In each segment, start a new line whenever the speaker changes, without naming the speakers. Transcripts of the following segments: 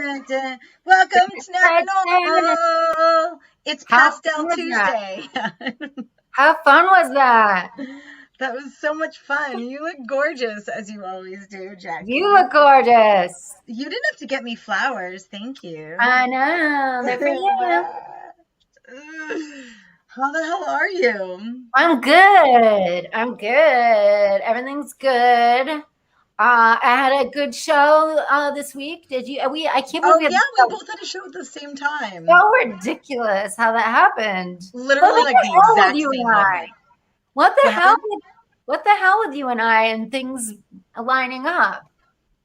dun, dun. Welcome to Normal. It's
How
Pastel
fun was
Tuesday.
How fun was that?
That was so much fun. You look gorgeous, as you always do, Jackie.
You look gorgeous.
You didn't have to get me flowers. Thank you.
I know. They're for you.
How the hell are you?
I'm good. I'm good. Everything's good. I had a good show this week. Did you? I can't
Oh,
believe
yeah, we both had a show at the same time.
so ridiculous how that happened.
Literally, like the exact same moment.
What the hell? What the hell with you and I and things lining up?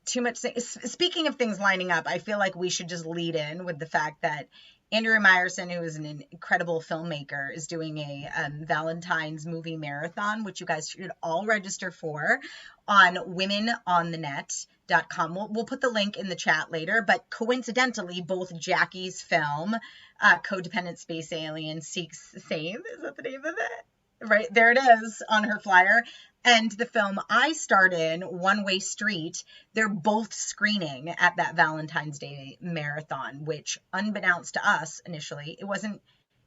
Too much. Speaking of things lining up, I feel like we should just lead in with the fact that Andrea Meyerson, who is an incredible filmmaker, is doing a Valentine's movie marathon, which you guys should all register for on womenonthenet.com. We'll put the link in the chat later, but coincidentally, both Jackie's film, Codependent Space Alien Seeks Same, is that the name of it? Right, there it is on her flyer. And the film I starred in, One Way Street, they're both screening at that Valentine's Day marathon, which unbeknownst to us initially,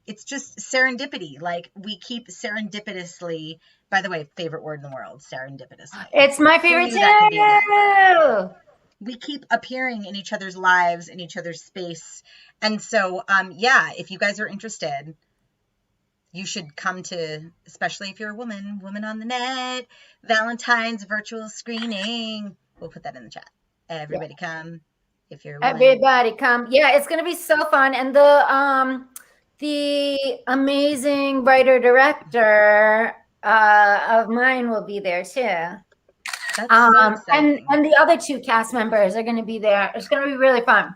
it's just serendipity. Like we keep serendipitously, by the way, favorite word in the world, serendipitously.
It's my favorite too.
We keep appearing in each other's lives, in each other's space. And so, yeah, if you guys are interested, you should come to, especially if you're a woman on the net, Valentine's virtual screening. We'll put that in the chat. Everybody come if you're a woman.
Everybody come. Yeah, it's going to be so fun. And the amazing writer director of mine will be there too.
That's so exciting.
And the other two cast members are going to be there. It's going to be really fun.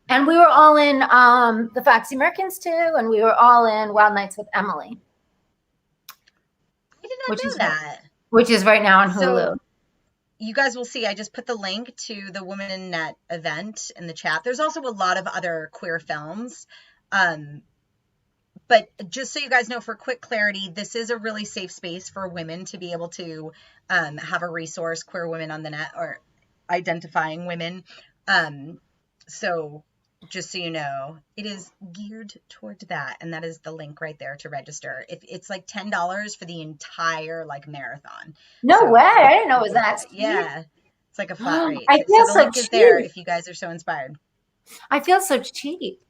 And we were all in The Foxy Americans too, and we were all in Wild Nights with Emily.
I did not know that.
Which is right now on Hulu.
So, you guys will see, I just put the link to the Women in Net event in the chat. There's also a lot of other queer films. But just so you guys know, for quick clarity, this is a really safe space for women to be able to have a resource, Queer Women on the Net, or identifying women. So just so you know, it is geared toward that, and that is the link right there to register. If it's like $10 for the entire marathon.
No way! I didn't know it was that cheap.
Yeah, it's like a flat rate.
I feel
so the
so
link
cheap.
is there if you guys are so inspired.
I feel so cheap.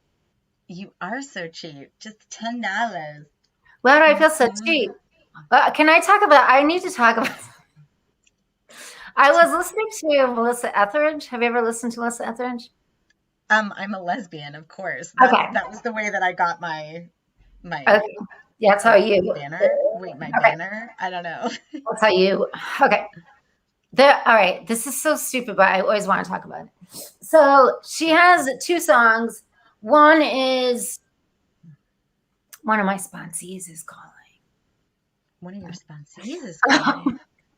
You are so cheap. Just $10.
Why do I feel so cheap? Can I talk about? I need to talk about. I was listening to Melissa Etheridge. Have you ever listened to Melissa Etheridge?
I'm a lesbian, of course. That was the way that I got my.
Okay. Yeah, that's how you.
Banner. Wait, my banner. I don't know.
That's how you. Okay. All right. This is so stupid, but I always want to talk about it. So she has 2 songs. One is one of my sponsees is calling.
One of your sponsees is calling.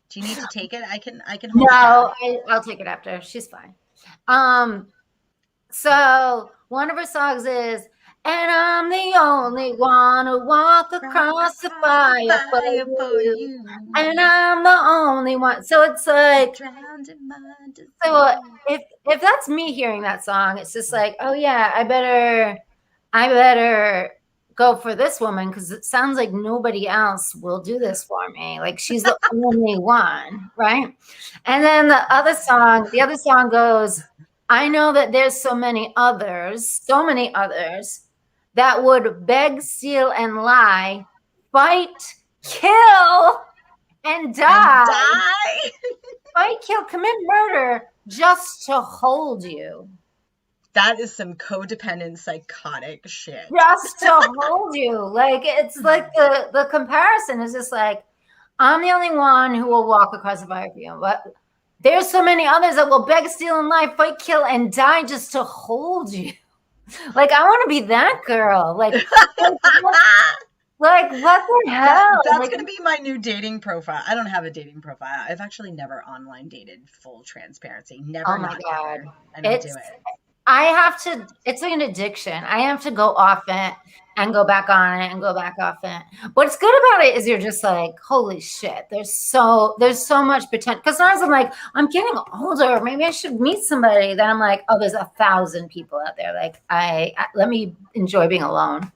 Do you need to take it? I can hold
No, I'll take it after. She's fine. So one of her songs is, and I'm the only one who walk across the fire for you. And I'm the only one. So it's like, so if that's me hearing that song, it's just like, oh yeah, I better go for this woman because it sounds like nobody else will do this for me. Like she's the only one, right? And then the other song goes, I know that there's so many others that would beg, steal, and lie, fight, kill, and die. Fight, kill, commit murder just to hold you.
That is some codependent psychotic shit.
Just to hold you. Like, it's like the comparison is just like, I'm the only one who will walk across the fire for you. But there's so many others that will beg, steal, and lie, fight, kill, and die just to hold you. Like, I want to be that girl. Like what the hell?
That's going to be my new dating profile. I don't have a dating profile. I've actually never online dated, full transparency. Never.
Oh my God.
I don't do it.
I have to, it's like an addiction. I have to go off it and go back on it and go back off it. What's good about it is you're just like, holy shit, there's so much potential. Because sometimes I'm like, I'm getting older. Maybe I should meet somebody. Then I'm like, oh, there's 1,000 people out there. Like, let me enjoy being alone.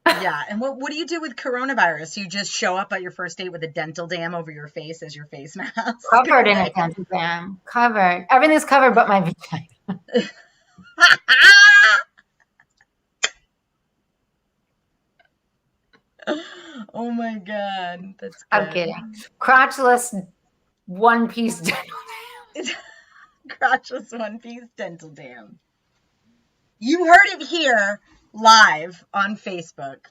Yeah. And what do you do with coronavirus? You just show up at your first date with a dental dam over your face as your face mask?
Covered in a dental dam. Covered. Everything's covered but my vagina.
Oh my God. That's good.
I'm kidding. Crotchless one-piece dental dam.
Crotchless one-piece dental dam. You heard it here live on Facebook.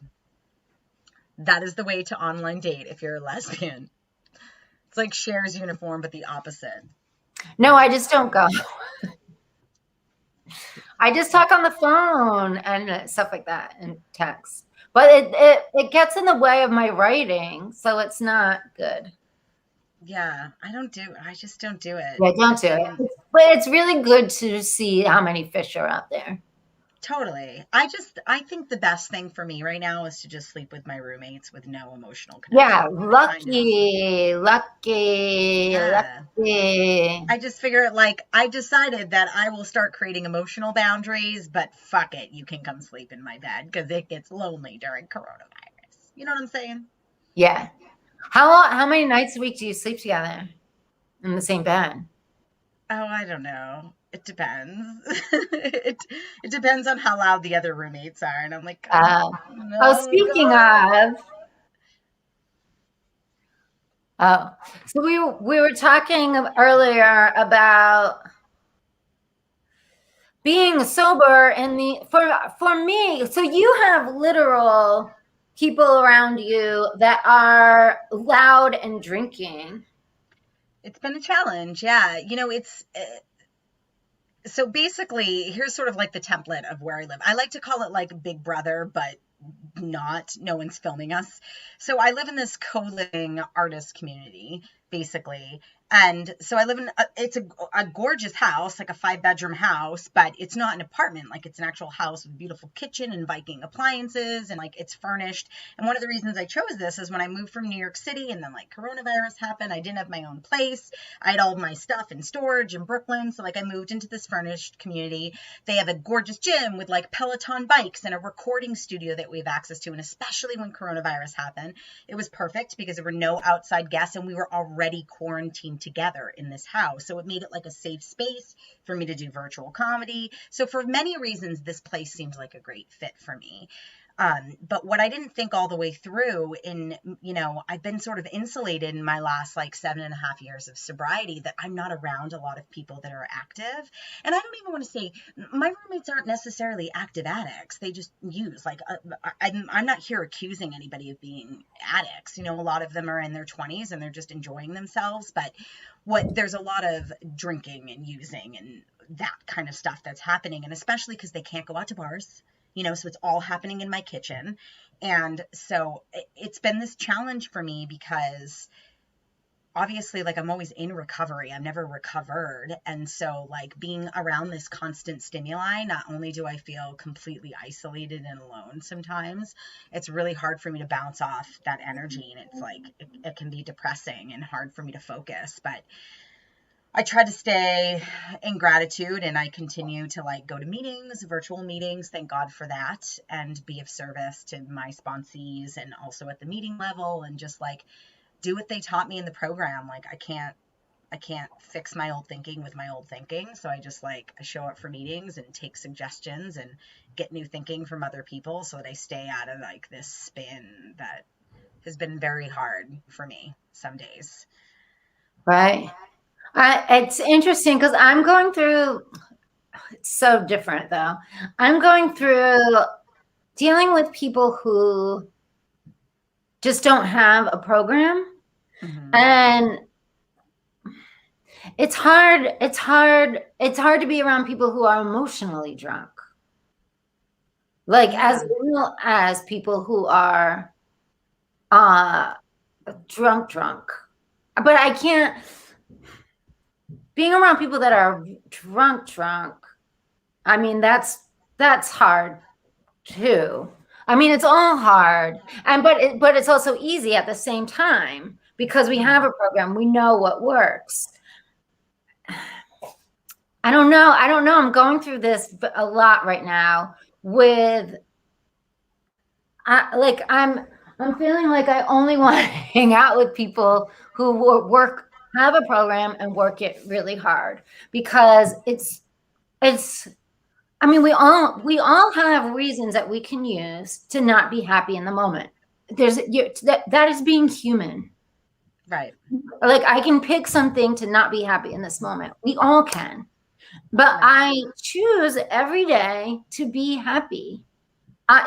That is the way to online date if you're a lesbian. It's like Cher's uniform, but the opposite.
No, I just don't go. I just talk on the phone and stuff like that and text. But it gets in the way of my writing, so it's not good.
Yeah, I just don't do it.
Yeah, don't do it. But it's really good to see how many fish are out there.
Totally. I think the best thing for me right now is to just sleep with my roommates with no emotional connection.
Yeah, lucky.
I just figure like I decided that I will start creating emotional boundaries, but fuck it, you can come sleep in my bed because it gets lonely during coronavirus. You know what I'm saying?
Yeah. How many nights a week do you sleep together in the same bed?
Oh, I don't know. It depends. it depends on how loud the other roommates are, and I'm like,
speaking of, so we were talking earlier about being sober for me. So you have literal people around you that are loud and drinking.
It's been a challenge. Yeah. So basically, here's sort of like the template of where I live. I like to call it like Big Brother, but no one's filming us. So I live in this co-living artist community, basically. And so I live in it's a gorgeous house, like a 5-bedroom house, but it's not an apartment. Like it's an actual house with a beautiful kitchen and Viking appliances, and like it's furnished. And one of the reasons I chose this is when I moved from New York City and then like coronavirus happened, I didn't have my own place. I had all of my stuff in storage in Brooklyn. So like I moved into this furnished community. They have a gorgeous gym with like Peloton bikes and a recording studio that we have access to. And especially when coronavirus happened, it was perfect because there were no outside guests and we were already quarantined together in this house. So it made it like a safe space for me to do virtual comedy. So for many reasons, this place seemed like a great fit for me. But what I didn't think all the way through I've been sort of insulated in my last like 7.5 years of sobriety that I'm not around a lot of people that are active. And I don't even want to say my roommates aren't necessarily active addicts. They just use I'm not here accusing anybody of being addicts. A lot of them are in their 20s and they're just enjoying themselves. But there's a lot of drinking and using and that kind of stuff that's happening. And especially because they can't go out to bars. So it's all happening in my kitchen. And so it's been this challenge for me because obviously like I'm always in recovery. I'm never recovered. And so like being around this constant stimuli, not only do I feel completely isolated and alone sometimes, it's really hard for me to bounce off that energy. And it's like, it can be depressing and hard for me to focus, but I try to stay in gratitude and I continue to like go to meetings, virtual meetings, thank God for that, and be of service to my sponsees and also at the meeting level and just like do what they taught me in the program. Like I can't fix my old thinking with my old thinking. So I just I show up for meetings and take suggestions and get new thinking from other people so that I stay out of like this spin that has been very hard for me some days.
Right. It's interesting because I'm going through, it's so different though. I'm going through dealing with people who just don't have a program. Mm-hmm. And it's hard to be around people who are emotionally drunk. Like as well as people who are drunk. But I can't. Being around people that are drunk, I mean, that's hard too. I mean, it's all hard, and but it's also easy at the same time because we have a program. We know what works. I don't know. I'm going through this a lot right now with I'm feeling like I only want to hang out with people who have a program and work it really hard, because it's I mean, we all have reasons that we can use to not be happy in the moment. That is being human.
Right.
Like, I can pick something to not be happy in this moment. We all can. But I choose every day to be happy.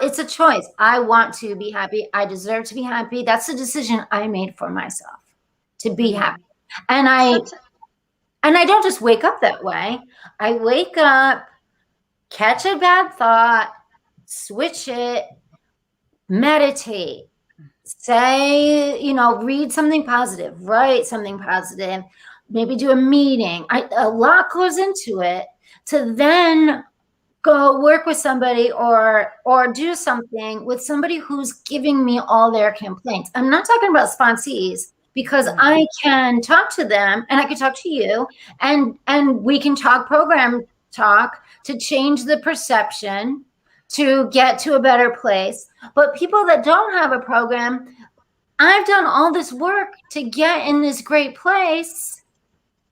It's a choice. I want to be happy. I deserve to be happy. That's a decision I made for myself, to be happy. And I don't just wake up that way. I wake up, catch a bad thought, switch it, meditate, say, read something positive, write something positive, maybe do a meeting. A lot goes into it to then go work with somebody or do something with somebody who's giving me all their complaints. I'm not talking about sponsees, because I can talk to them and I can talk to you, and we can program talk to change the perception to get to a better place. But people that don't have a program, I've done all this work to get in this great place,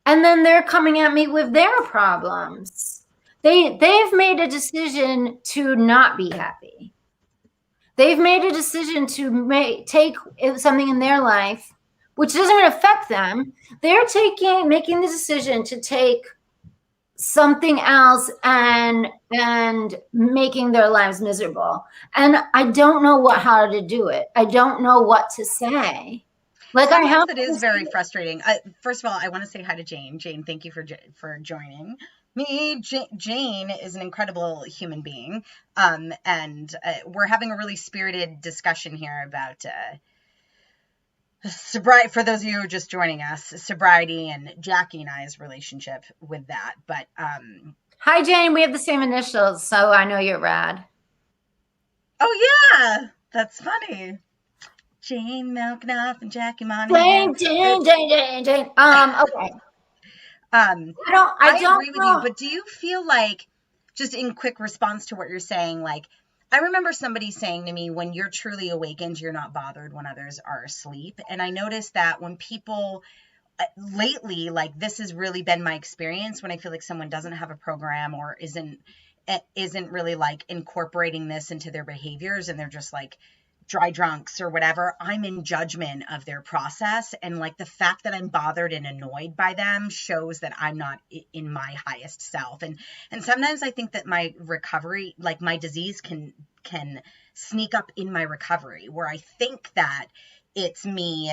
and then they're coming at me with their problems. They've made a decision to not be happy. They've made a decision to take something in their life, which doesn't affect them. They're making the decision to take something else and making their lives miserable. And I don't know how to do it. I don't know what to say. Like,
sometimes it is very frustrating. First of all, I want to say hi to Jane. Jane, thank you for joining me. Jane is an incredible human being, and we're having a really spirited discussion here about sobriety. For those of you who are just joining us, sobriety and Jackie and I's relationship with that. But
hi, Jane. We have the same initials, so I know you're rad.
Oh yeah, that's funny. Jane Malknoff and Jackie Monahan.
Jane. Okay. I don't
agree with you, but do you feel like, just in quick response to what you're saying, like, I remember somebody saying to me, when you're truly awakened, you're not bothered when others are asleep. And I noticed that when people lately, like, this has really been my experience, when I feel like someone doesn't have a program or isn't really like incorporating this into their behaviors, and they're just like dry drunks or whatever, I'm in judgment of their process. And like, the fact that I'm bothered and annoyed by them shows that I'm not in my highest self. And sometimes I think that my recovery, like my disease can sneak up in my recovery, where I think that it's me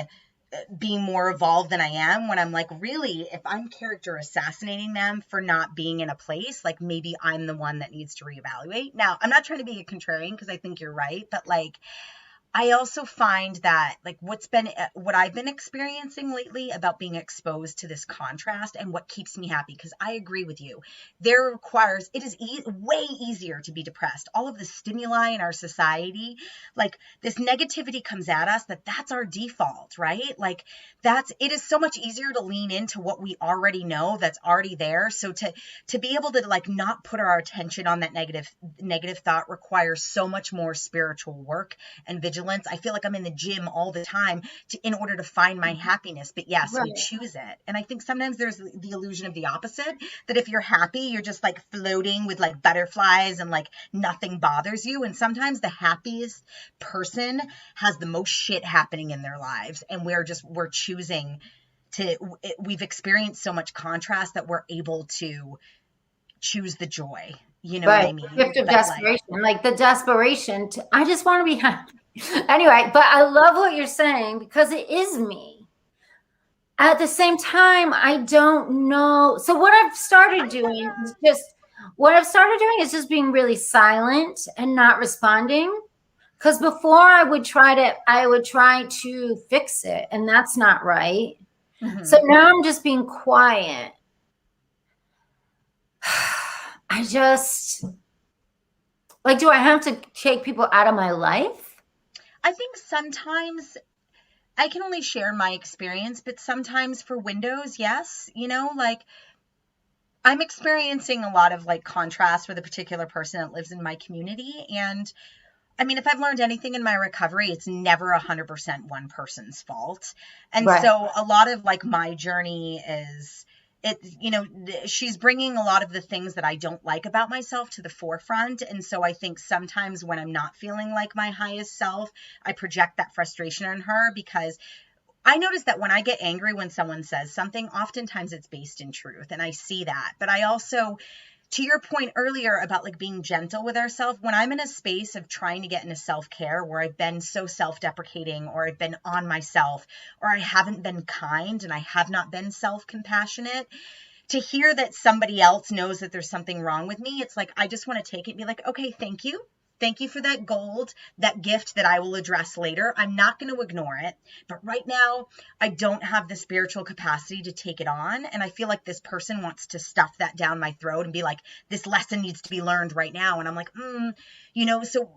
being more evolved than I am, when I'm like, really, if I'm character assassinating them for not being in a place, like, maybe I'm the one that needs to reevaluate. Now, I'm not trying to be a contrarian, because I think you're right, but like, I also find that, like, what I've been experiencing lately about being exposed to this contrast and what keeps me happy, because I agree with you. It is way easier to be depressed. All of the stimuli in our society, like, this negativity comes at us, that's our default, right? Like, it is so much easier to lean into what we already know, that's already there. So to be able to, like, not put our attention on that negative thought requires so much more spiritual work and vigilance. I feel like I'm in the gym all the time in order to find my happiness. But yes, we choose it. And I think sometimes there's the illusion of the opposite, that if you're happy, you're just like floating with like butterflies and like nothing bothers you. And sometimes the happiest person has the most shit happening in their lives. And we're choosing we've experienced so much contrast that we're able to choose the joy. You know what I mean?
Gift of desperation, like the desperation I just want to be happy. Anyway, but I love what you're saying, because it is me. At the same time, I don't know. So what I've started doing is just being really silent and not responding. Because before I would try to fix it, and that's not right. Mm-hmm. So now I'm just being quiet. I just like, do I have to take people out of my life?
I think sometimes I can only share my experience, but sometimes for windows, yes, like I'm experiencing a lot of like contrast with a particular person that lives in my community. And I mean, if I've learned anything in my recovery, it's never 100% one person's fault. And
Right.
so a lot of like my journey is she's bringing a lot of the things that I don't like about myself to the forefront. And so I think sometimes when I'm not feeling like my highest self, I project that frustration on her, because I notice that when I get angry when someone says something, oftentimes it's based in truth. And I see that. But I also, to your point earlier about like being gentle with ourselves, when I'm in a space of trying to get into self-care where I've been so self-deprecating, or I've been on myself, or I haven't been kind and I have not been self-compassionate, to hear that somebody else knows that there's something wrong with me, it's like I just want to take it and be like, okay, thank you. Thank you for that gold, that gift that I will address later. I'm not going to ignore it. But right now, I don't have the spiritual capacity to take it on. And I feel like this person wants to stuff that down my throat and be like, this lesson needs to be learned right now. And I'm like, so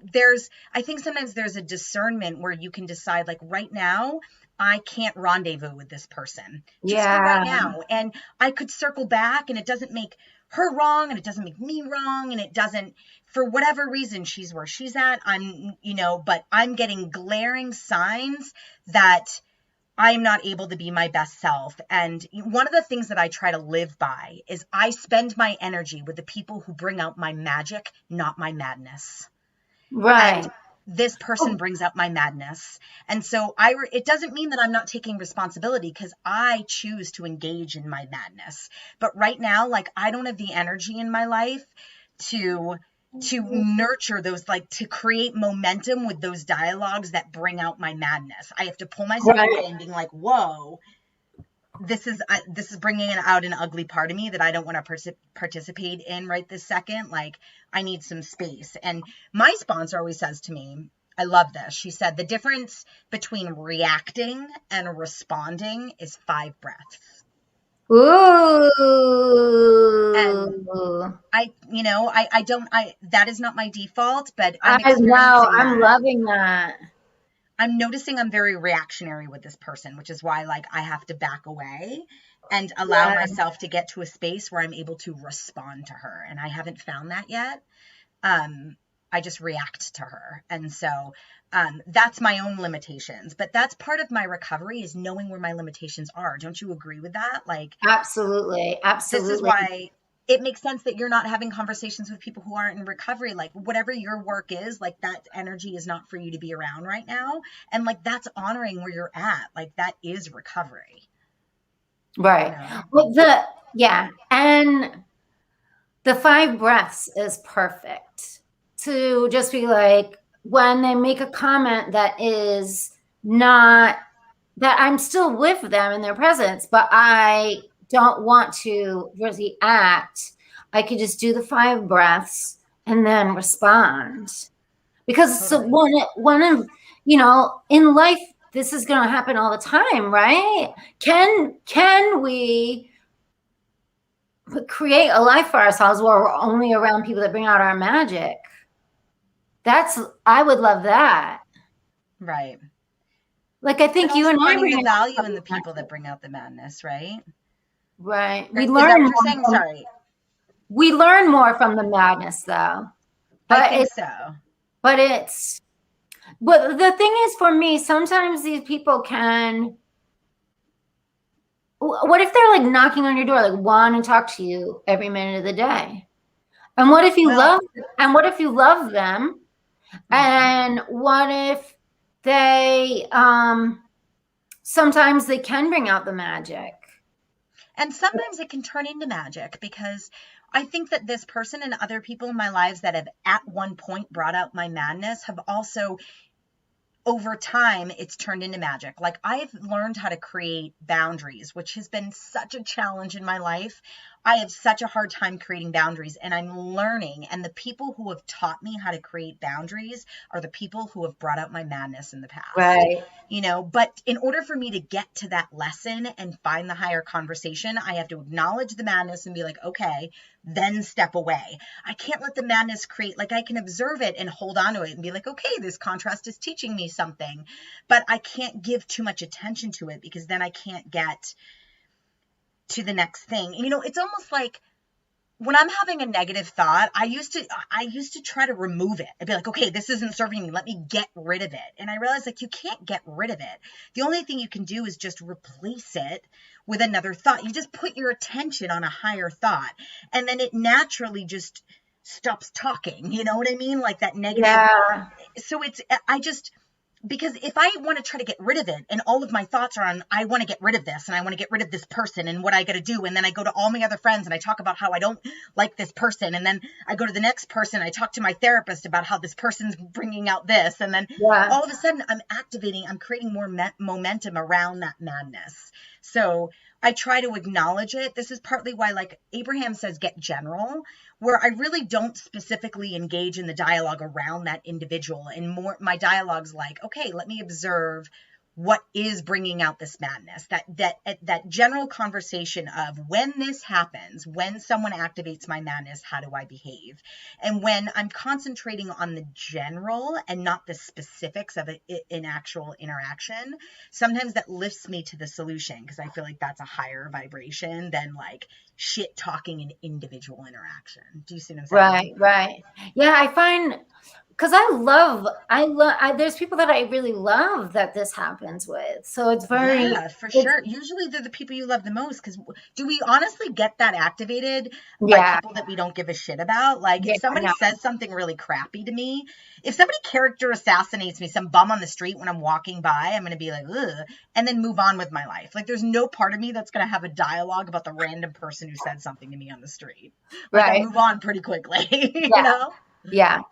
I think sometimes there's a discernment where you can decide, like, right now, I can't rendezvous with this person just for right
Yeah.
now. And I could circle back, and it doesn't make her wrong and it doesn't make me wrong, and it doesn't, for whatever reason, she's where she's at. But I'm getting glaring signs that I'm not able to be my best self. And one of the things that I try to live by is I spend my energy with the people who bring out my magic, not my madness. And
Right.
this person brings out my madness. And so it doesn't mean that I'm not taking responsibility, because I choose to engage in my madness. But right now, like, I don't have the energy in my life to nurture those, like, to create momentum with those dialogues that bring out my madness. I have to pull myself
Right.
away and being like, whoa, this is bringing out an ugly part of me that I don't want to participate in right this second. Like, I need some space. And my sponsor always says to me, I love this. She said, the difference between reacting and responding is 5 breaths.
Ooh.
And that is not my default, but I'm
I know.
experiencing
I'm
that.
loving that.
I'm noticing I'm very reactionary with this person, which is why, like, I have to back away and allow
Yeah.
myself to get to a space where I'm able to respond to her. And I haven't found that yet. I just react to her. And so that's my own limitations. But that's part of my recovery, is knowing where my limitations are. Don't you agree with that? Like,
Absolutely.
this is
Absolutely.
why it makes sense that you're not having conversations with people who aren't in recovery. Like, whatever your work is, like, that energy is not for you to be around right now. And like, that's honoring where you're at. Like, that is recovery.
Right. Well, and the 5 breaths is perfect to just be like, when they make a comment that is not, that I'm still with them in their presence, but I don't want to react, I could just do the 5 breaths and then respond. Because so
Totally.
one of, in life, this is going to happen all the time, right? Can we create a life for ourselves where we're only around people that bring out our magic? I would love that.
Right.
Like, I
But
think you
also
and I
finding
bring
the
out
value in the people that
magic.
bring out the madness, right?
Right.
Or, is that what you're saying? Sorry.
We learn more from the madness, though.
I
But
think
it,
so.
but it's, but the thing is, for me, sometimes these people can. What if they're like knocking on your door, like want to talk to you every minute of the day? And what if you
Well,
love them? And what if they sometimes they can bring out the magic?
and sometimes it can turn into magic, because I think that this person and other people in my lives that have at one point brought out my madness have also, over time, it's turned into magic. Like, I've learned how to create boundaries, which has been such a challenge in my life. I have such a hard time creating boundaries, and I'm learning. And the people who have taught me how to create boundaries are the people who have brought out my madness in the past.
Right.
But in order for me to get to that lesson and find the higher conversation, I have to acknowledge the madness and be like, okay, then step away. I can't let the madness create, like, I can observe it and hold on to it and be like, okay, this contrast is teaching me something, but I can't give too much attention to it, because then I can't get to the next thing. It's almost like when I'm having a negative thought, I used to try to remove it. I'd be like, okay, this isn't serving me. Let me get rid of it. And I realized, like, you can't get rid of it. The only thing you can do is just replace it with another thought. You just put your attention on a higher thought, and then it naturally just stops talking. You know what I mean? Like that negative.
Yeah.
So because if I want to try to get rid of it, and all of my thoughts are on, I want to get rid of this, and I want to get rid of this person, and what I got to do, and then I go to all my other friends and I talk about how I don't like this person, and then I go to the next person, I talk to my therapist about how this person's bringing out this, and then all of a sudden I'm creating more momentum around that madness. So I try to acknowledge it. This is partly why, like Abraham says, get general, where I really don't specifically engage in the dialogue around that individual. And more, my dialogue's like, okay, let me observe what is bringing out this madness. That general conversation of, when this happens, when someone activates my madness, how do I behave? And when I'm concentrating on the general and not the specifics of an actual interaction, sometimes that lifts me to the solution, because I feel like that's a higher vibration than like shit talking an individual interaction. Do you see what I'm saying?
Right. Yeah, I find, because there's people that I really love that this happens with. So it's very,
yeah, for sure. Usually they're the people you love the most, because do we honestly get that activated by people that we don't give a shit about? Like, if somebody says something really crappy to me, if somebody character assassinates me, some bum on the street when I'm walking by, I'm going to be like, ugh, and then move on with my life. Like, there's no part of me that's going to have a dialogue about the random person who said something to me on the street. Like, I move on pretty quickly, you know?
Yeah.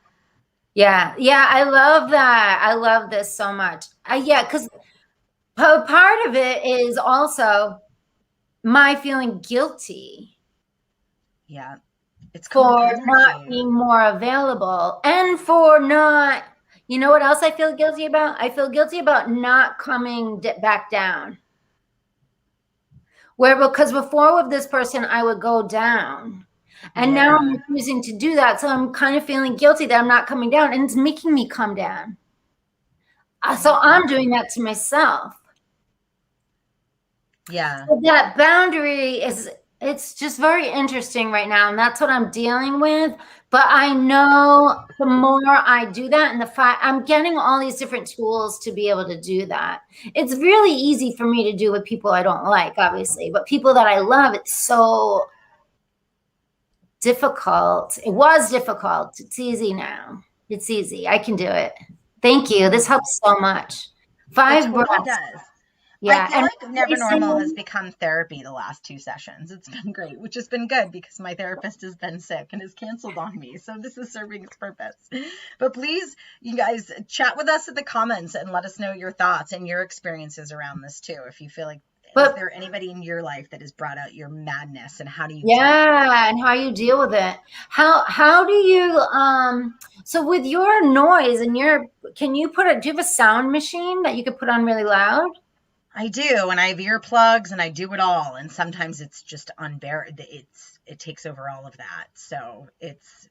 I love that. I love this so much. Because part of it is also my feeling guilty.
Yeah. It's
for not being more available, and for not, you know what else I feel guilty about? I feel guilty about not coming back down. Because before with this person, I would go down. And now I'm refusing to do that. So I'm kind of feeling guilty that I'm not coming down, and it's making me come down. So I'm doing that to myself.
Yeah.
So that boundary it's just very interesting right now. And that's what I'm dealing with. But I know the more I do that, and I'm getting all these different tools to be able to do that. It's really easy for me to do with people I don't like, obviously, but people that I love, it's so difficult. It was difficult. It's easy now. It's easy. I can do it. Thank you. This helps so much. 5 breaths.
It does. Yeah, I feel like Never Normal has become therapy the last 2 sessions. It's been great, which has been good because my therapist has been sick and has canceled on me. So this is serving its purpose. But please, you guys, chat with us in the comments and let us know your thoughts and your experiences around this too. If you feel like, is there anybody in your life that has brought out your madness, and how do you
and how you deal with it? How do you so with your noise and do you have a sound machine that you could put on really loud?
I do, and I have earplugs, and I do it all, and sometimes it's just unbearable. It takes over all of that. So it's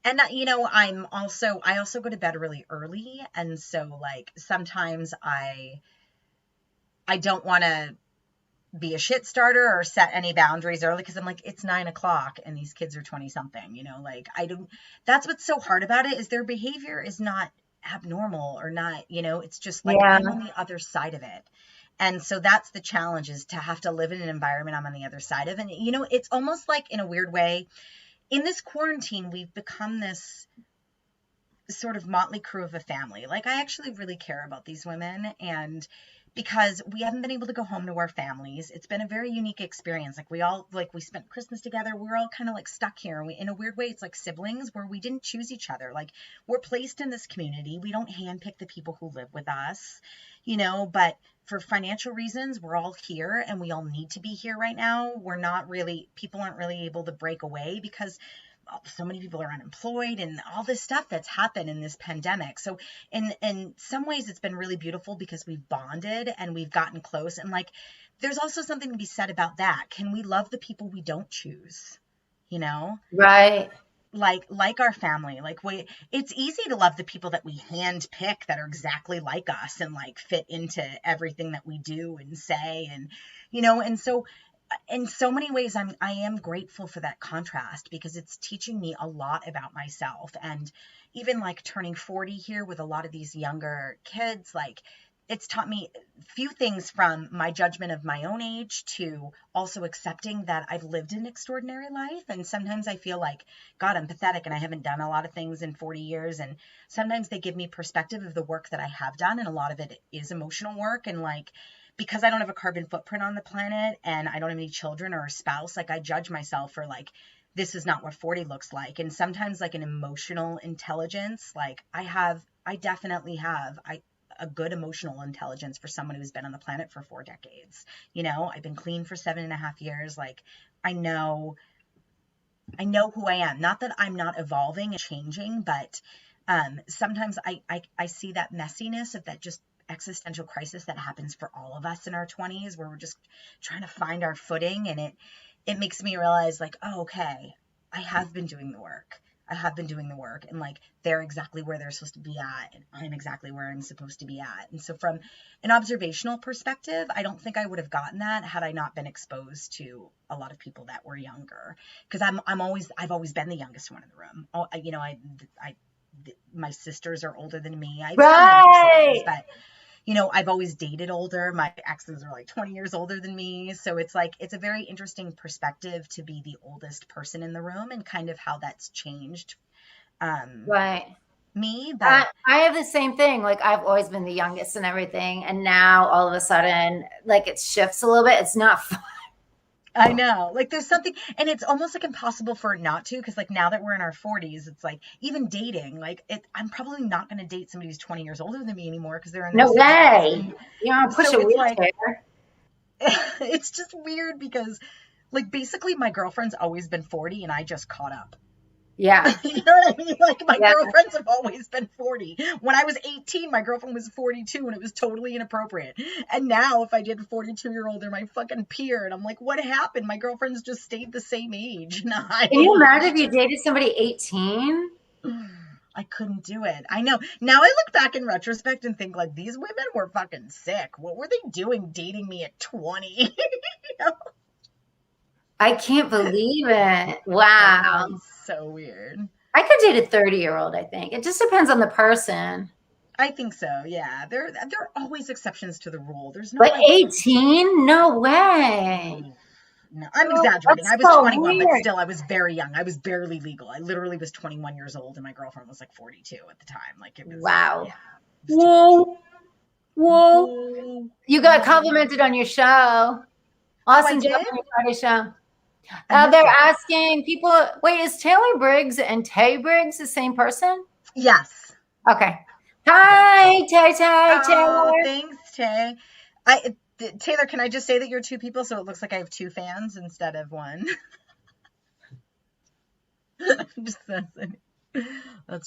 and I also go to bed really early, and so like sometimes I don't want to be a shit starter or set any boundaries early, because I'm like, it's 9 o'clock and these kids are 20 something, like that's what's so hard about it, is their behavior is not abnormal or not, it's just like I'm on the other side of it. And so that's the challenge, is to have to live in an environment I'm on the other side of. And, it's almost like, in a weird way, in this quarantine, we've become this sort of motley crew of a family. Like, I actually really care about these women, and because we haven't been able to go home to our families. It's been a very unique experience. Like we spent Christmas together. We're all kind of like stuck here. And in a weird way, it's like siblings where we didn't choose each other. Like we're placed in this community. We don't handpick the people who live with us, but for financial reasons, we're all here and we all need to be here right now. People aren't really able to break away because so many people are unemployed and all this stuff that's happened in this pandemic. So in some ways it's been really beautiful because we've bonded and we've gotten close. And like, there's also something to be said about that. Can we love the people we don't choose?
Right.
Like our family, it's easy to love the people that we hand pick that are exactly like us and like fit into everything that we do and say. And, and so in so many ways, I am grateful for that contrast because it's teaching me a lot about myself. And even like turning 40 here with a lot of these younger kids, like it's taught me a few things from my judgment of my own age to also accepting that I've lived an extraordinary life. And sometimes I feel like, God, I'm pathetic and I haven't done a lot of things in 40 years. And sometimes they give me perspective of the work that I have done. And a lot of it is emotional work. And like, because I don't have a carbon footprint on the planet and I don't have any children or a spouse, like I judge myself for like, this is not what 40 looks like. And sometimes like an emotional intelligence, like I definitely have a good emotional intelligence for someone who's been on the planet for 4 decades. I've been clean for 7.5 years. Like I know who I am. Not that I'm not evolving and changing, but sometimes I see that messiness of that just existential crisis that happens for all of us in our 20s where we're just trying to find our footing. And it makes me realize like, oh, okay, I have been doing the work. And like, they're exactly where they're supposed to be at. And I'm exactly where I'm supposed to be at. And so from an observational perspective, I don't think I would have gotten that had I not been exposed to a lot of people that were younger. Cause I've always been the youngest one in the room. Oh, my sisters are older than me. I have some younger siblings, but I've always dated older. My exes are like 20 years older than me. So it's like, it's a very interesting perspective to be the oldest person in the room and kind of how that's changed
right.
me. But
I have the same thing. Like I've always been the youngest and everything. And now all of a sudden, like it shifts a little bit. It's not fun.
I know, like there's something, and it's almost like impossible for it not to, because like now that we're in our 40s, it's like even dating, like I'm probably not going to date somebody who's 20 years older than me anymore because they're in their
No way. Push
so
a wheelchair.
It's just weird because like basically my girlfriend's always been 40 and I just caught up.
Yeah.
You know what I mean? Like my girlfriends have always been 40. When I was 18, my girlfriend was 42 and it was totally inappropriate. And now if I did a 42-year-old, they're my fucking peer. And I'm like, what happened? My girlfriend's just stayed the same age.
Can you imagine if you dated somebody 18?
I couldn't do it. I know. Now I look back in retrospect and think like these women were fucking sick. What were they doing dating me at 20?
I can't believe it. Wow.
So weird.
I could date a 30-year-old, I think. It just depends on the person.
I think so, yeah. There are always exceptions to the rule. There's no.
But 18? No way.
No, I'm exaggerating. I was so 21, weird. But still, I was very young. I was barely legal. I literally was 21 years old, and my girlfriend was like 42 at the time. Like it was.
Wow.
Yeah,
Whoa. You got complimented on your show. Awesome job on your Friday show. They're asking people, wait, is Taylor Briggs and Tay Briggs the same person?
Yes.
Okay. Hi, Tay.
Thanks, Tay. Taylor, can I just say that you're 2 people, so it looks like I have 2 fans instead of 1? That's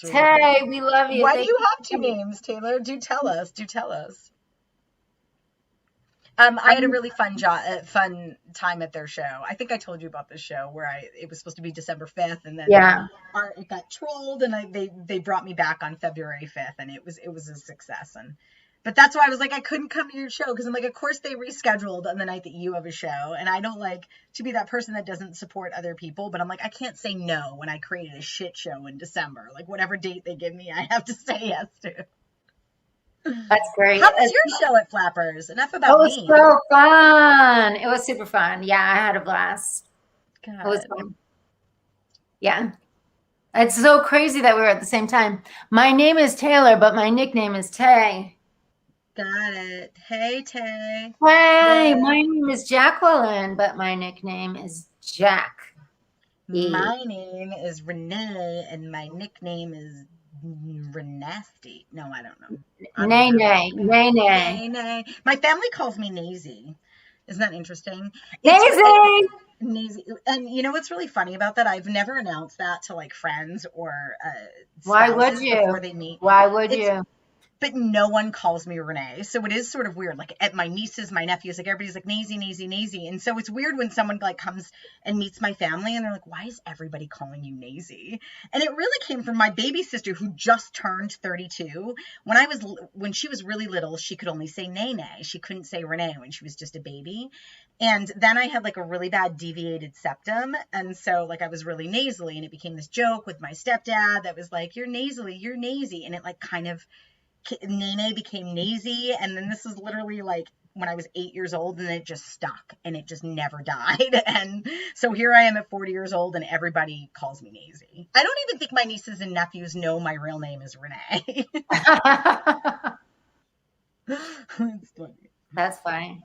really
Tay, cool. We love you.
Why do you have 2 names, Taylor? Do tell us. I had a really fun time at their show. I think I told you about this show where it was supposed to be December 5th, and then it got trolled, and they brought me back on February 5th, and it was a success. But that's why I was like, I couldn't come to your show because I'm like, of course they rescheduled on the night that you have a show, and I don't like to be that person that doesn't support other people, but I'm like, I can't say no when I created a shit show in December. Like whatever date they give me, I have to say yes to.
That's great.
How was your show at Flappers? Enough about me.
It was so fun. It was super fun. Yeah, I had a blast.
God.
It was fun. Yeah. It's so crazy that we were at the same time. My name is Taylor, but my nickname is Tay.
Got it. Hey, Tay.
Hey,
Well,
my name is Jacqueline, but my nickname is Jack. E.
my name is Renee, and my nickname is Renasty. No, I don't know. I don't
Nay,
have a
nay,
nickname.
nay, nay.
Nay, nay. My family calls me Nazy. Isn't that interesting?
Nazy!
Nazy. And you know what's really funny about that? I've never announced that to like friends or
Why would
spouses before
you?
they meet.
Why would
It's
you?
But no one calls me Renee. So it is sort of weird. Like at my nieces, my nephews, like everybody's like Nazy, Nazy, Nazy. And so it's weird when someone like comes and meets my family and they're like, why is everybody calling you Nazy? And it really came from my baby sister who just turned 32. When she was really little, she could only say Nene. She couldn't say Renee when she was just a baby. And then I had like a really bad deviated septum. And so like I was really nasally and it became this joke with my stepdad that was like, you're nasally, you're Nazy. And it like kind of Nene became Nazy, and then this was literally like when I was 8 years old, and it just stuck, and it just never died. And so here I am at 40 years old, and everybody calls me Nazy. I don't even think my nieces and nephews know my real name is Renee. It's funny.
That's funny.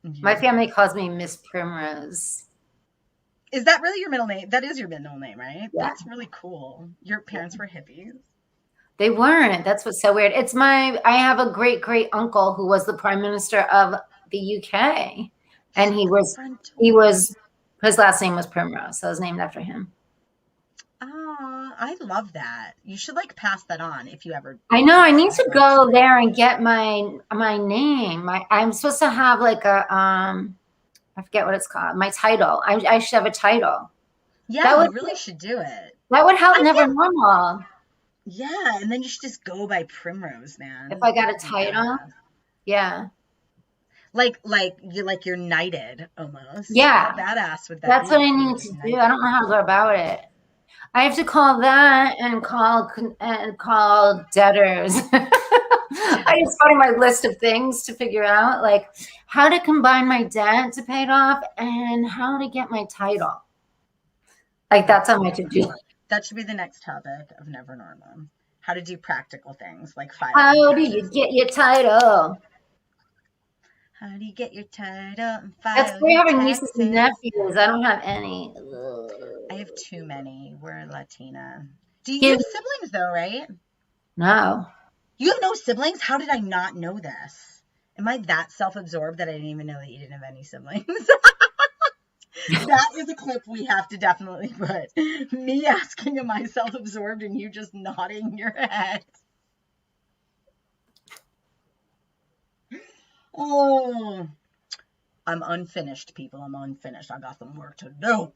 My
Yeah.
family calls me Miss Primrose.
Is that really your middle name? That is your middle name, right?
Yeah.
That's really cool. Your parents were hippies.
They weren't. That's what's so weird. I have a great great uncle who was the prime minister of the UK, and his last name was Primrose, so it was named after him.
Oh, I love that. You should like pass that on if you ever
I know. I need
like
to
go to
go
school.
there and get my name. I'm supposed to have like a I forget what it's called. My title. I should have a title.
Yeah,
That would
you really should do it.
help
I
Never
feel
Normal
Yeah, and then you should just go by Primrose,
if
man.
I got
That
a
would be
title.
badass.
Yeah.
You're knighted almost. How
Yeah.
badass would that be
That's what I
if you were
need
just
to do. I
knighted?
don't know how to go about it. I have to call that and call debtors. I just got my list of things to figure out, like how to combine my debt to pay it off and how to get my title. Like that's
That's
on my
so
to-do.
funny. That should be the next topic of Never Normal. How to do practical things like filing
How do you
taxes.
get your title?
How do you get your title and
That's
file
we're
your
having nieces and
taxes?
nephews. I don't have any.
I have too many. We're Latina. You have
Kids?
siblings though, right?
No.
You have no siblings? How did I not know this? Am I that self-absorbed that I didn't even know that you didn't have any siblings? That is a clip we have to definitely put. Me asking, am I self-absorbed, and you just nodding your head. Oh, I'm unfinished, people. I'm unfinished. I got some work to do.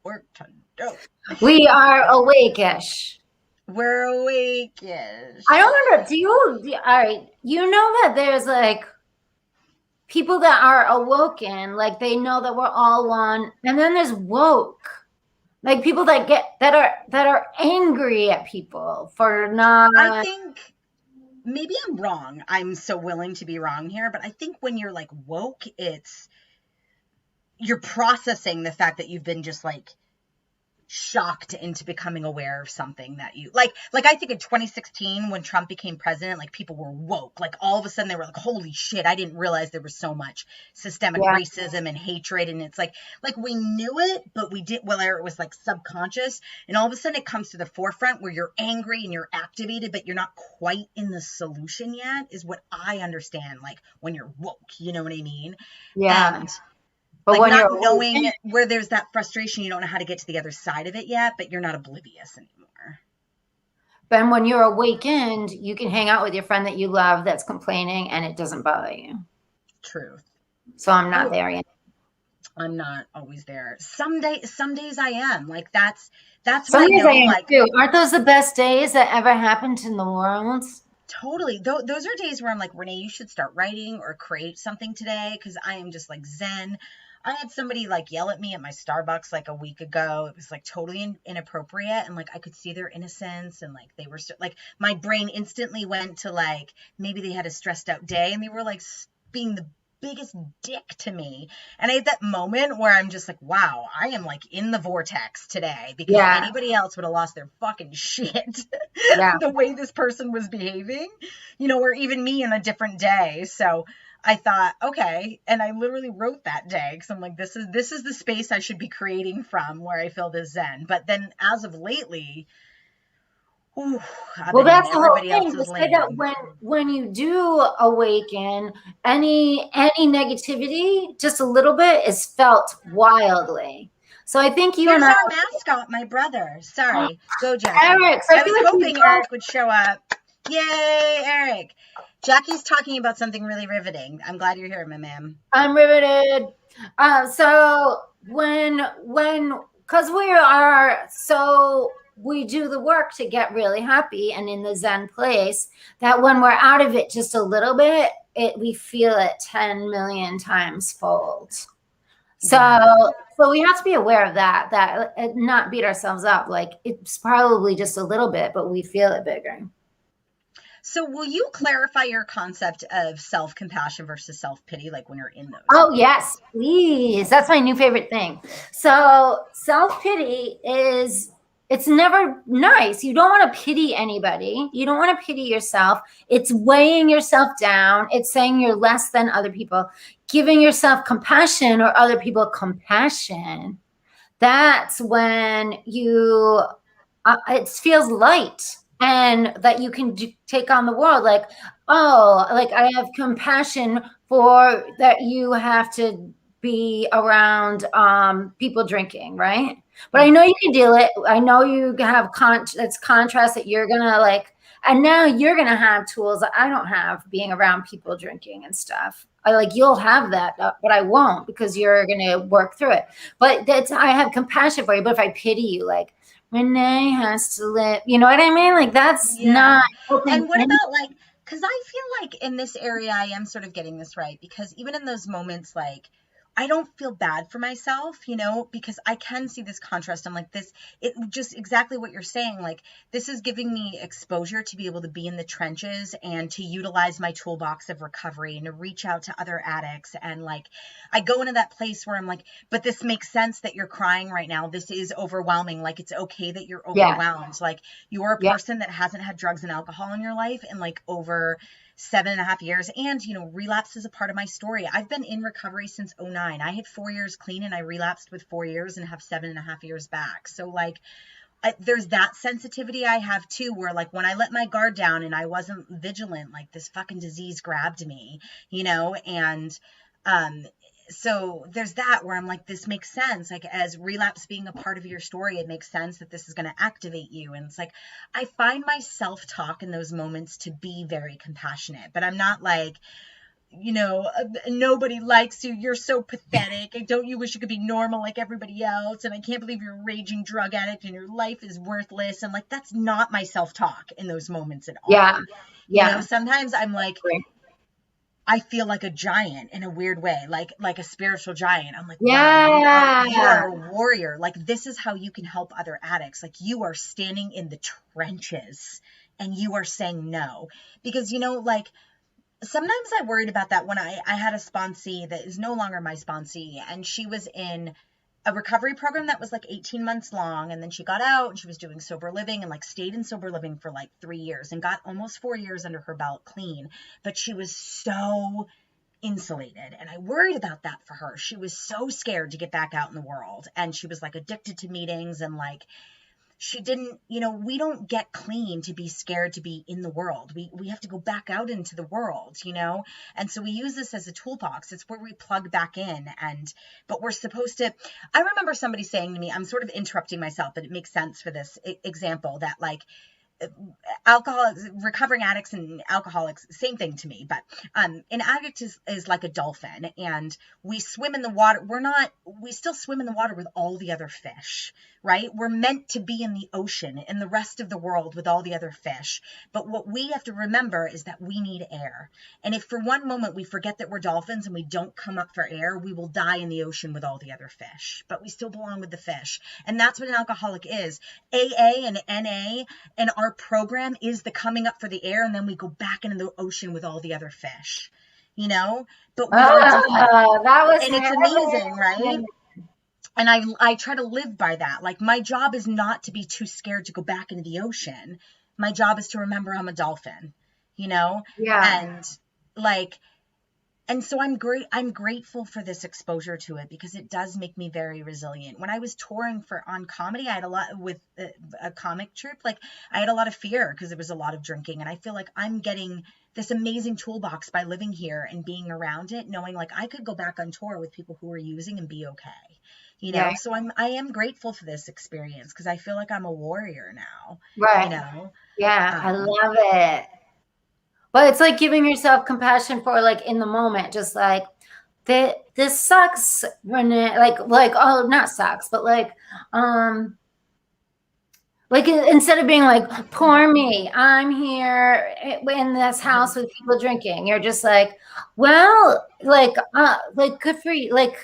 Work to do.
We are awake-ish.
We're awake-ish.
I don't know. All right. You know that there's like people that are awoken, like they know that we're all one. And then there's woke. Like people that are angry at people for
I
not.
think maybe I'm wrong. I'm so willing to be wrong here, but I think when you're like woke, you're processing the fact that you've been just like shocked into becoming aware of something that you like I think in 2016 when Trump became president, like people were woke, like all of a sudden they were like, holy shit, I didn't realize there was so much systemic racism and hatred, and it's like we knew it, but we did, well, it was like subconscious, and all of a sudden it comes to the forefront where you're angry and you're activated, but you're not quite in the solution yet, is what I understand, like when you're woke, you know what I mean?
Yeah.
And
but
like
when
not
you're
knowing where there's that frustration, you don't know how to get to the other side of it yet, but you're not oblivious anymore.
Then when you're awakened, you can hang out with your friend that you love that's complaining and it doesn't bother you.
Truth.
So I'm not there yet.
I'm not always there. Some days I am. Like that's
Some
what I
days
know.
I am
Like
too. Aren't those the best days that ever happened in the world?
totally. Those are days where I'm like, Renee, you should start writing or create something today, because I am just like zen. I had somebody like yell at me at my Starbucks like a week ago. It was like totally inappropriate, and like I could see their innocence, and like they were like my brain instantly went to like maybe they had a stressed out day and they were like being the biggest dick to me. And I had that moment where I'm just like, wow, I am like in the vortex today, because
Yeah.
anybody else would have lost their fucking shit
Yeah.
the way this person was behaving, or even me on a different day. So I thought, okay, and I literally wrote that day because I'm like, this is the space I should be creating from, where I feel this zen. But then as of lately, ooh, I've
Well,
been in
that's the whole
everybody
thing. They
else's
say that
lane.
when you do awaken, any negativity, just a little bit, is felt wildly. So I think you and
Here's
I,
our mascot, my brother. Sorry. Go, Jackie.
Eric. So I
I
feel
was
like we
hoping
both.
Eric would show up. Yay, Eric. Jackie's talking about something really riveting. I'm glad you're here, my ma'am.
I'm riveted. So because we are, so we do the work to get really happy and in the Zen place, that when we're out of it just a little bit, we feel it 10 million times fold. So,
Yeah.
so we have to be aware of that not beat ourselves up. Like, it's probably just a little bit, but we feel it bigger.
So will you clarify your concept of self-compassion versus self-pity, like when you're in those
Oh,
moments?
yes, please. That's my new favorite thing. So, self-pity it's never nice. You don't want to pity anybody. You don't want to pity yourself. It's weighing yourself down. It's saying you're less than other people. Giving yourself compassion or other people compassion, that's when it feels light, and that you can take on the world. Like, oh, like, I have compassion for that you have to be around people drinking, right? But I know you can deal it. I know you have that's contrast that you're gonna like, and now you're gonna have tools that I don't have, being around people drinking and stuff. You'll have that, but I won't, because you're gonna work through it. But I have compassion for you. But if I pity you, like, Renee has to live, you know what I mean? Like, that's not
Yeah.
helping
And what
any.
about like, because I feel like in this area, I am sort of getting this right, because even in those moments, like, I don't feel bad for myself, because I can see this contrast. I'm like, it just exactly what you're saying. Like, this is giving me exposure to be able to be in the trenches and to utilize my toolbox of recovery and to reach out to other addicts. And like, I go into that place where I'm like, but this makes sense that you're crying right now. This is overwhelming. Like, it's okay that you're
Yeah,
overwhelmed. Like, you're a
yeah,
person that hasn't had drugs and alcohol in your life in like over 7.5 years. And, relapse is a part of my story. I've been in recovery since '09. I had 4 years clean and I relapsed with 4 years and have 7.5 years back. So like, there's that sensitivity I have too, where like when I let my guard down and I wasn't vigilant, like this fucking disease grabbed me, and um so there's that where I'm like, this makes sense. Like, as relapse being a part of your story, it makes sense that this is going to activate you. And it's like, I find my self-talk in those moments to be very compassionate, but I'm not like, nobody likes you. You're so pathetic. Don't you wish you could be normal like everybody else? And I can't believe you're a raging drug addict and your life is worthless. And like, that's not my self-talk in those moments at
yeah,
all.
yeah.
Sometimes I'm like, I feel like a giant in a weird way, like a spiritual giant. I'm like, wow, you are
Yeah.
a warrior. Like, this is how you can help other addicts. Like, you are standing in the trenches and you are saying no. Because, like, sometimes I worried about that when I had a sponsee that is no longer my sponsee, and she was in a recovery program that was like 18 months long, and then she got out and she was doing sober living and like stayed in sober living for like 3 years and got almost 4 years under her belt clean. But she was so insulated, and I worried about that for her. She was so scared to get back out in the world, and she was like addicted to meetings, and like, she didn't, we don't get clean to be scared to be in the world. We have to go back out into the world, and so we use this as a toolbox. It's where we plug back in. But we're supposed to, I remember somebody saying to me, I'm sort of interrupting myself, but it makes sense for this example, that like, alcoholics, recovering addicts and alcoholics, same thing to me. But an addict is like a dolphin, and we swim in the water. We still swim in the water with all the other fish, right? We're meant to be in the ocean, in the rest of the world with all the other fish. But what we have to remember is that we need air. And if for one moment we forget that we're dolphins and we don't come up for air, we will die in the ocean with all the other fish. But we still belong with the fish. And that's what an alcoholic is. AA and NA and our program is the coming up for the air, and then we go back into the ocean with all the other fish. you know, but we are doing it.
That was
And it's amazing, right? And I try to live by that. Like, my job is not to be too scared to go back into the ocean. My job is to remember I'm a dolphin, you know?
Yeah.
And like, and so I'm grateful for this exposure to it, because it does make me very resilient. When I was touring on comedy, I had a lot with a comic troupe. Like, I had a lot of fear because there was a lot of drinking, and I feel like I'm getting this amazing toolbox by living here and being around it, knowing like I could go back on tour with people who are using and be okay. You know,
Yeah.
so I am grateful for this experience, because I feel like I'm a warrior now, you
Right.
know.
Yeah, I love it. But it's like giving yourself compassion for, like, in the moment, just like, this sucks, Renee. Like, oh, not sucks, but like instead of being like, poor me, I'm here in this house with people drinking, you're just like, well, like good for you. Like,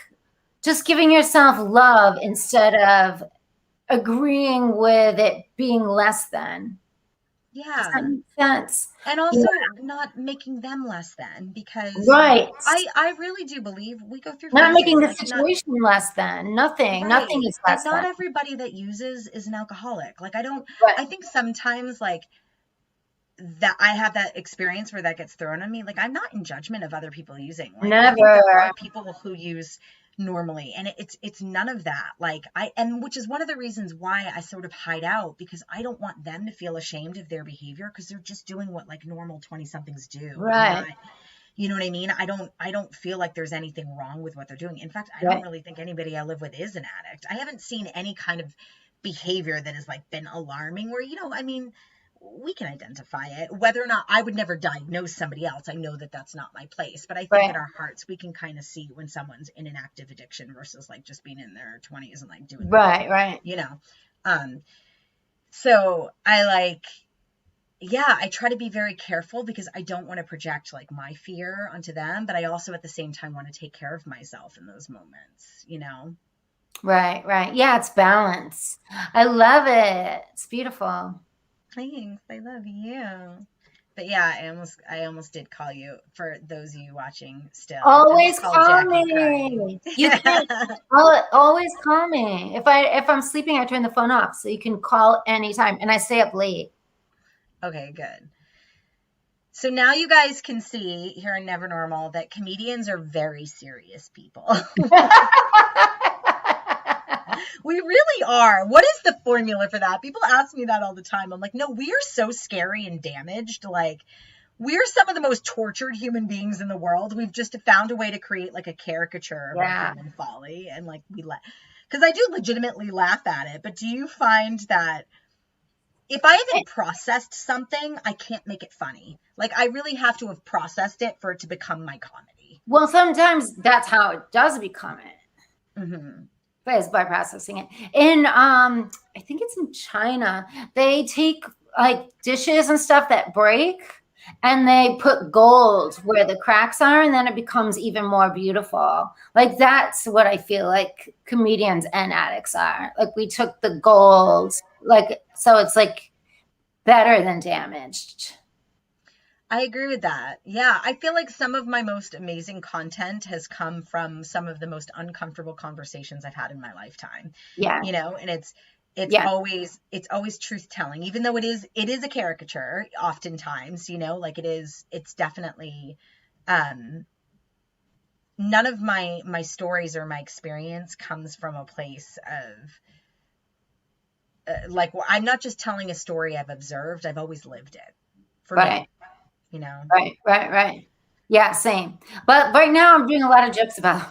just giving yourself love instead of agreeing with it being less than. Does that
Yeah.
make sense?
And
Yeah.
also not making them less than, because
Right.
I really do believe we go through
Not making
phases.
the
Like, not
situation less than. Nothing
right.
is
And
less
not
than.
everybody that uses is an alcoholic. Like,
Right.
I think sometimes, like, that I have that experience where that gets thrown on me. Like, I'm not in judgment of other people using. Like, I think there
Never.
are people who use normally, and it's none of that. Like, and which is one of the reasons why I sort of hide out, because I don't want them to feel ashamed of their behavior, because they're just doing what like normal 20 somethings do. They're
Right.
not, you know what I mean? I don't feel like there's anything wrong with what they're doing. In fact, I don't
Right.
really think anybody I live with is an addict. I haven't seen any kind of behavior that has like been alarming, where, I mean, we can identify it. Whether or not, I would never diagnose somebody else, I know that that's not my place, but I think
Right.
in our hearts we can kind of see when someone's in an active addiction versus like just being in their 20s and like doing
Right. Right.
um so I like, yeah, I try to be very careful, because I don't want to project like my fear onto them, but I also at the same time want to take care of myself in those moments.
Right. Right. Yeah, it's balance. I love it. It's beautiful.
Thanks, I love you. But yeah, I almost did call you, for those of you watching still. I
Always
almost called
call
Jackie crying.
me. You can always call me. If I'm sleeping, I turn the phone off, so you can call anytime. And I stay up late.
Okay, good. So now you guys can see here in Never Normal that comedians are very serious people. We really are. What is the formula for that? People ask me that all the time. I'm like, no, we are so scary and damaged. Like, we're some of the most tortured human beings in the world. We've just found a way to create like a caricature of our human folly. And like, because I do legitimately laugh at it. But do you find that if I haven't processed something, I can't make it funny? Like, I really have to have processed it for it to become my comedy.
Well, sometimes that's how it does become it.
Mm-hmm.
But it's by processing it. In I think it's in China, they take like dishes and stuff that break, and they put gold where the cracks are, and then it becomes even more beautiful. Like, that's what I feel like comedians and addicts are. Like, we took the gold, like, so it's like better than damaged.
I agree with that. Yeah, I feel like some of my most amazing content has come from some of the most uncomfortable conversations I've had in my lifetime.
Yeah.
And it's
Yeah.
always truth telling, even though it is a caricature oftentimes, like it's definitely none of my stories or my experience comes from a place of like, I'm not just telling a story I've observed, I've always lived it for
Right.
me.
Right. Yeah, same. But right now I'm doing a lot of jokes about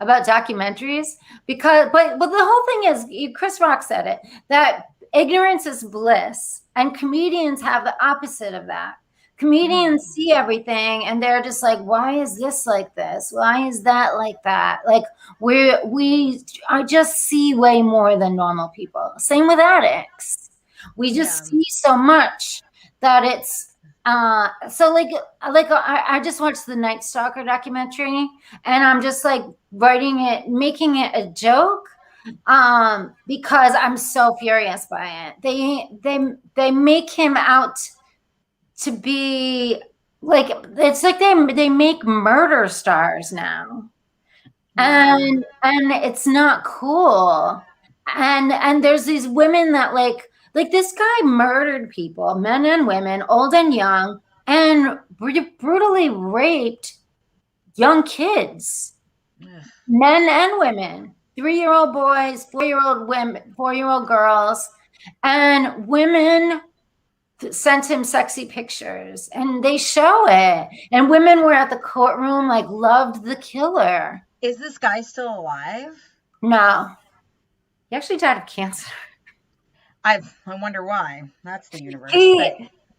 About
documentaries, because but the whole thing is, Chris Rock said it, that ignorance is bliss, and comedians have the opposite of that. Comedians see everything, and they're just like, why is this like this? Why is that like that? Like, I just see way more than normal people. Same with addicts. We just see so much that it's so like I just watched the Night Stalker documentary, and I'm just like making it a joke, because I'm so furious by it. They make him out to be like it's like they make murder stars now.
Yeah.
And it's not cool. And there's these women that like this guy murdered people, men and women, old and young, and brutally raped young kids,
Ugh.
men and women, 3-year-old boys, 4-year-old women, 4-year-old girls, and women sent him sexy pictures and they show it. And women were at the courtroom, like loved the killer.
Is this guy still alive?
No, he actually died of cancer.
I wonder why. That's the universe.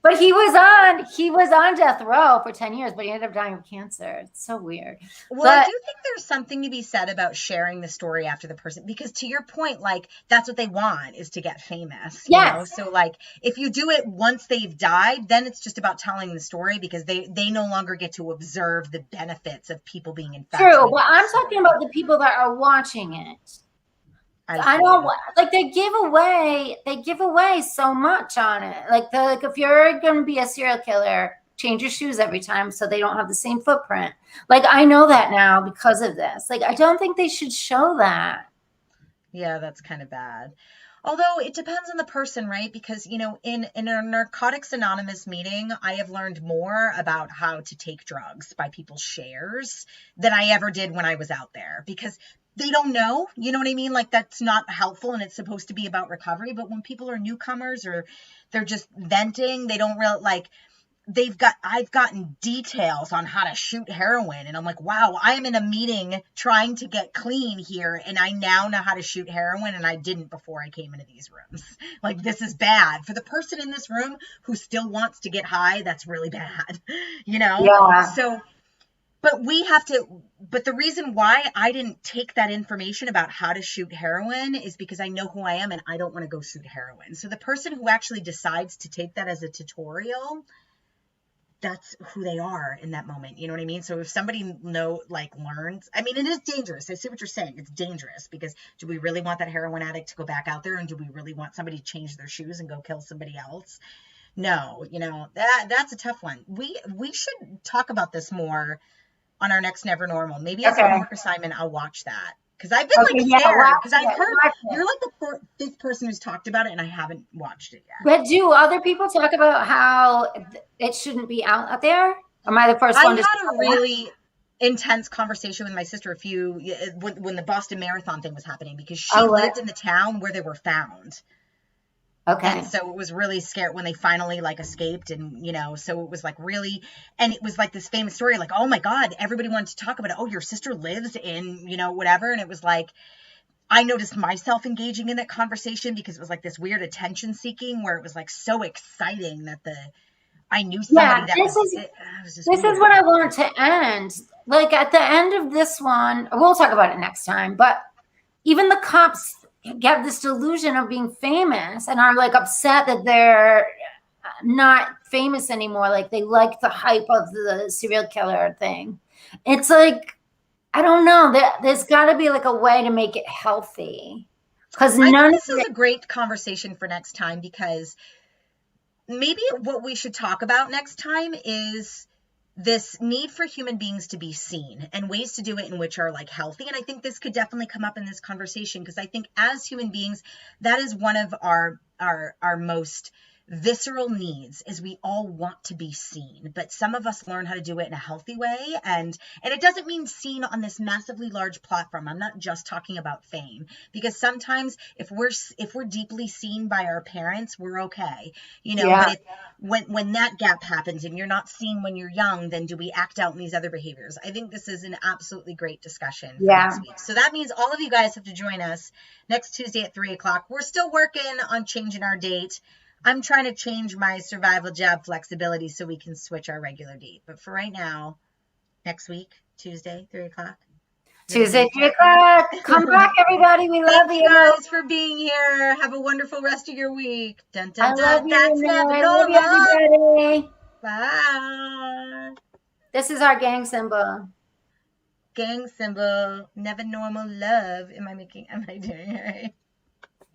But he was on death row for 10 years, but he ended up dying of cancer. It's so weird.
Well, I do think there's something to be said about sharing the story after the person, because to your point, like that's what they want, is to get famous.
Yes.
You know? So like if you do it once they've died, then it's just about telling the story, because they no longer get to observe the benefits of people being infected.
True, but I'm talking about the people that are watching it. I don't like they give away so much on it. Like if you're going to be a serial killer, change your shoes every time so they don't have the same footprint. Like I know that now because of this. Like I don't think they should show that.
Yeah, that's kind of bad. Although it depends on the person, right? Because, you know, in a Narcotics Anonymous meeting, I have learned more about how to take drugs by people's shares than I ever did when I was out there, because they don't know, you know what I mean? Like that's not helpful, and it's supposed to be about recovery. But when people are newcomers or they're just venting, they don't really like, I've gotten details on how to shoot heroin, and I'm like, wow, I'm in a meeting trying to get clean here, and I now know how to shoot heroin, and I didn't before I came into these rooms. Like, this is bad for the person in this room who still wants to get high. That's really bad, you know?
Yeah.
So, but the reason why I didn't take that information about how to shoot heroin is because I know who I am and I don't want to go shoot heroin. So the person who actually decides to take that as a tutorial, that's who they are in that moment. You know what I mean? So if somebody learns, I mean, it is dangerous. I see what you're saying. It's dangerous, because do we really want that heroin addict to go back out there? And do we really want somebody to change their shoes and go kill somebody else? No, you know, that's a tough one. We should talk about this more on our next Never Normal. Maybe as a homework assignment, I'll watch that. Because I've been scared, because I've heard you're like the fifth person who's talked about it, and I haven't watched it yet.
But do other people talk about how it shouldn't be out there? Am I the first one?
I had a really intense conversation with my sister when the Boston Marathon thing was happening, because she lived in the town where they were found.
Okay.
And so it was really scary when they finally escaped, and, you know, so it was really, and it was this famous story, oh my God, everybody wanted to talk about it. Oh, your sister lives in, you know, whatever. And it was I noticed myself engaging in that conversation, because it was this weird attention seeking where it was so exciting that I knew somebody
this is what I want to end. Like at the end of this one, we'll talk about it next time, but even the cops get this delusion of being famous and are upset that they're not famous anymore. Like they like the hype of the serial killer thing. It's I don't know. There's got to be a way to make it healthy. Because
this is a great conversation for next time, because maybe what we should talk about next time is this need for human beings to be seen, and ways to do it in which are healthy. And I think this could definitely come up in this conversation, because I think as human beings, that is one of our most visceral needs, is we all want to be seen, but some of us learn how to do it in a healthy way. And it doesn't mean seen on this massively large platform. I'm not just talking about fame, because sometimes if we're deeply seen by our parents, we're okay, you know. Yeah. But when that gap happens and you're not seen when you're young, then do we act out in these other behaviors? I think this is an absolutely great discussion for next week. So that means all of you guys have to join us next Tuesday at 3:00. We're still working on changing our date. I'm trying to change my survival job flexibility so we can switch our regular date. But for right now, next week, Tuesday, 3:00.
Tuesday, 3:00. Come back, everybody. We love you.
Thank you guys for being here. Have a wonderful rest of your week. Dun, dun, dun.
I love you.
That's
I love you, everybody.
Bye.
This is our gang symbol.
Gang symbol. Never normal love. Am I doing it right?